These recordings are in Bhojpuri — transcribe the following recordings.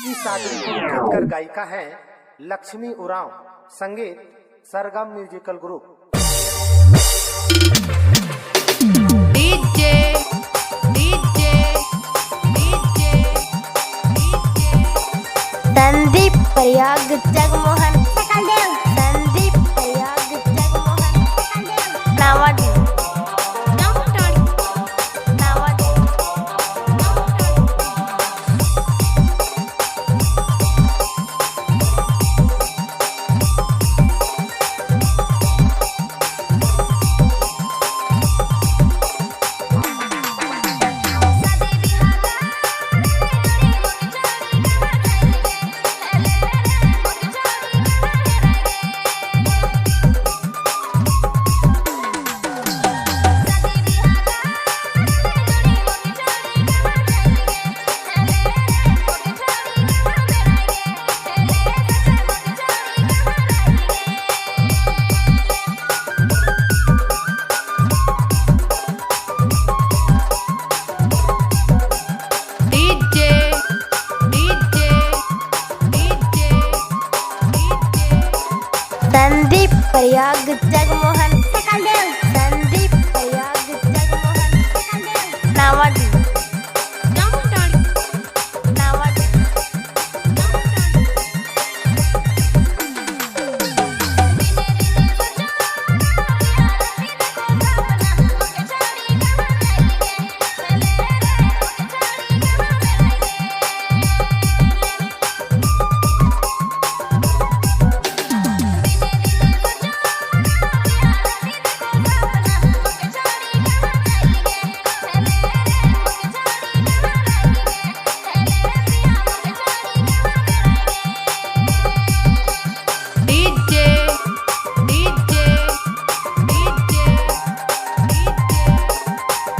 की सादरी की गीतकार गायिका है Lakshmi Oraon. Sangeet Sargam musical group. DJ DJ DJ Sandeep Prayag Jagmohan Sandeep Prayag Jagmohan Nawadi Sandeep Prayag Jagmohan Sandeep Prayag Jagmohan Nawadi Nawadi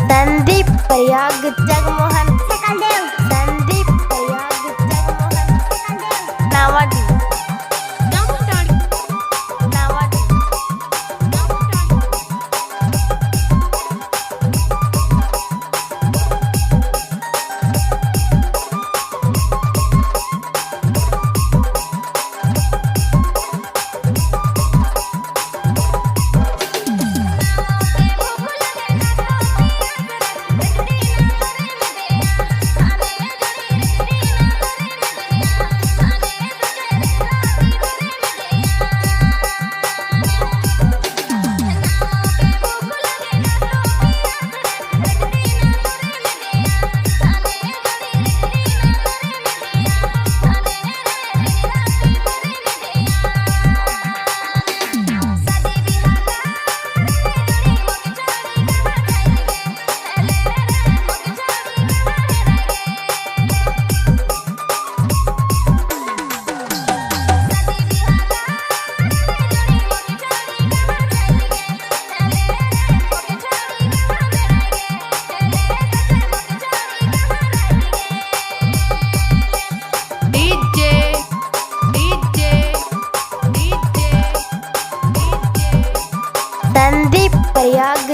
Sandeep Prayag Jagmohan Sandeep Prayag Jagmohan Nawadi Nawadi Sandeep Prayag